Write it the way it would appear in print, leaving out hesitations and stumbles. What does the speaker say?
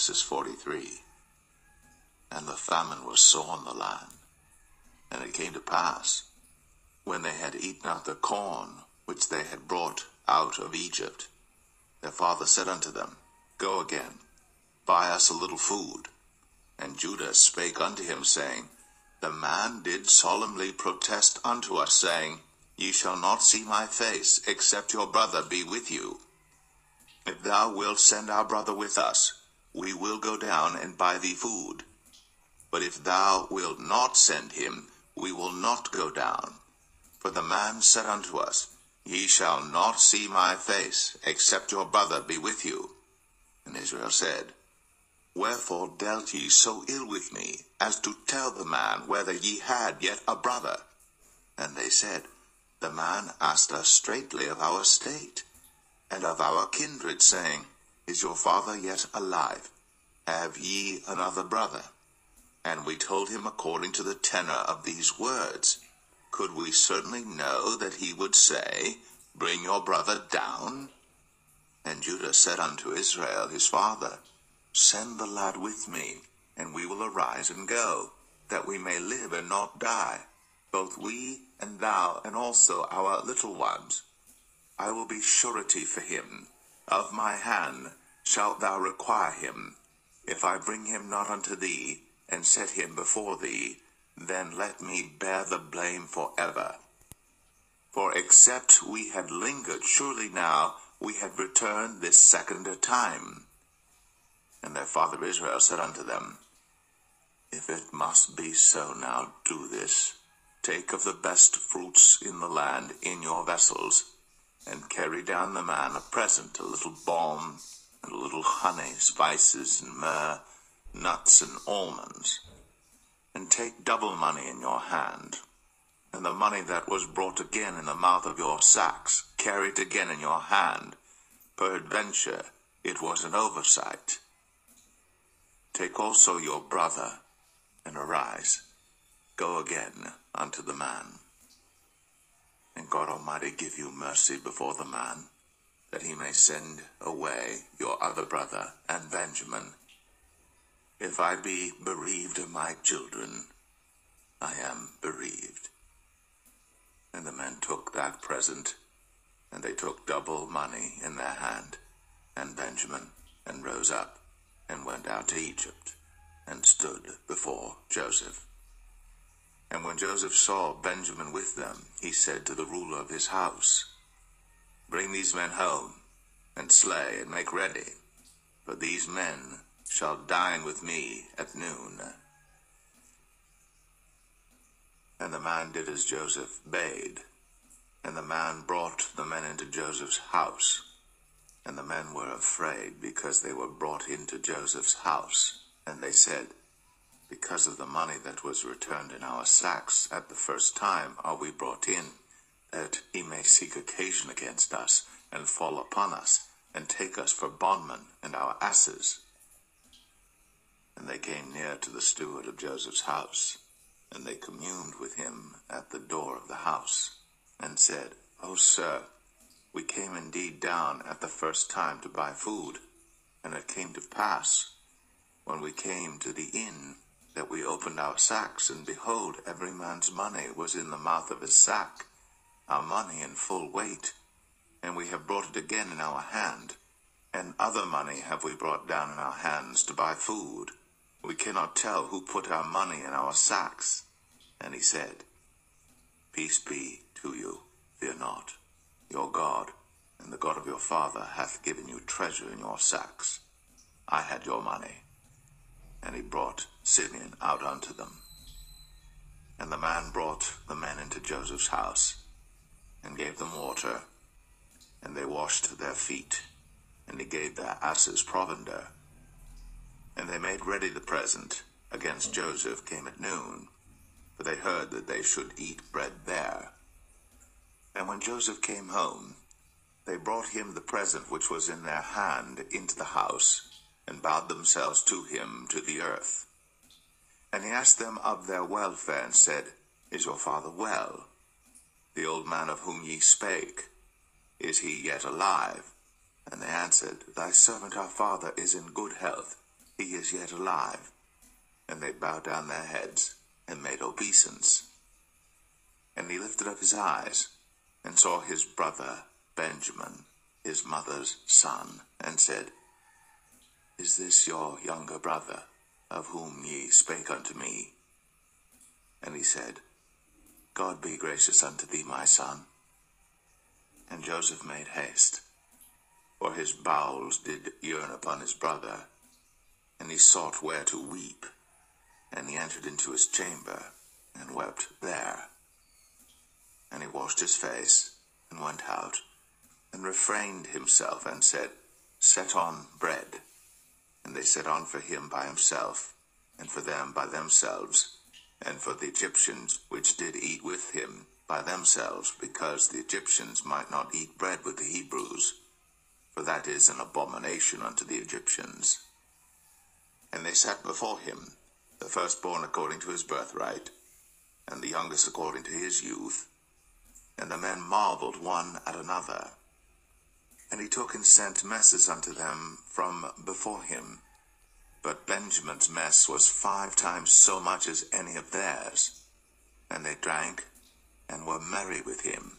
Genesis 43. And the famine was sore on the land. And it came to pass, when they had eaten out the corn which they had brought out of Egypt, their father said unto them, Go again, buy us a little food. And Judah spake unto him, saying, The man did solemnly protest unto us, saying, Ye shall not see my face, except your brother be with you. If thou wilt send our brother with us, we will go down and buy thee food. But if thou wilt not send him, we will not go down. For the man said unto us, Ye shall not see my face, except your brother be with you. And Israel said, Wherefore dealt ye so ill with me, as to tell the man whether ye had yet a brother? And they said, The man asked us straitly of our state, and of our kindred, saying, Is your father yet alive? Have ye another brother? And we told him according to the tenor of these words. Could we certainly know that he would say, Bring your brother down? And Judah said unto Israel his father, Send the lad with me, and we will arise and go, that we may live and not die, both we and thou, and also our little ones. I will be surety for him. Of my hand shalt thou require him. If I bring him not unto thee, and set him before thee, then let me bear the blame forever. For except we had lingered, surely now we had returned this second time. And their father Israel said unto them, If it must be so, now do this. Take of the best fruits in the land in your vessels, and carry down the man a present, a little balm, and a little honey, spices, and myrrh, nuts, and almonds. And take double money in your hand, and the money that was brought again in the mouth of your sacks, carry it again in your hand. Peradventure it was an oversight. Take also your brother, and arise, go again unto the man. And God Almighty give you mercy before the man, that he may send away your other brother and Benjamin. If I be bereaved of my children, I am bereaved. And the men took that present, and they took double money in their hand, and Benjamin, and rose up, and went out to Egypt, and stood before Joseph. And when Joseph saw Benjamin with them, he said to the ruler of his house, Bring these men home, and slay, and make ready, for these men shall dine with me at noon. And the man did as Joseph bade, and the man brought the men into Joseph's house. And the men were afraid, because they were brought into Joseph's house. And they said, Because of the money that was returned in our sacks at the first time are we brought in, that he may seek occasion against us, and fall upon us, and take us for bondmen and our asses. And they came near to the steward of Joseph's house, and they communed with him at the door of the house, and said, O sir, we came indeed down at the first time to buy food, and it came to pass, when we came to the inn, that we opened our sacks, and behold, every man's money was in the mouth of his sack, our money in full weight, and we have brought it again in our hand, and other money have we brought down in our hands to buy food. We cannot tell who put our money in our sacks. And he said, Peace be to you, fear not. Your God, and the God of your father, hath given you treasure in your sacks. I had your money. And he brought Simeon out unto them. And the man brought the men into Joseph's house, and gave them water, and they washed their feet, and he gave their asses provender. And they made ready the present against Joseph came at noon, for they heard that they should eat bread there. And when Joseph came home, they brought him the present which was in their hand into the house, and bowed themselves to him to the earth. And he asked them of their welfare, and said, Is your father well? The old man of whom ye spake, is he yet alive? And they answered, Thy servant our father is in good health. he is yet alive. And they bowed down their heads, and made obeisance. And he lifted up his eyes, and saw his brother Benjamin, his mother's son, and said, Is this your younger brother, of whom ye spake unto me? And he said, God be gracious unto thee, my son. And Joseph made haste, for his bowels did yearn upon his brother, and he sought where to weep. And he entered into his chamber, and wept there. And he washed his face, and went out, and refrained himself, and said, Set on bread. And they set on for him by himself, and for them by themselves, and for the Egyptians which did eat with him by themselves, because the Egyptians might not eat bread with the Hebrews, for that is an abomination unto the Egyptians. And they set before him the firstborn according to his birthright, and the youngest according to his youth. And the men marveled one at another. And he took and sent messes unto them from before him. But Benjamin's mess was 5 times so much as any of theirs. And they drank, and were merry with him.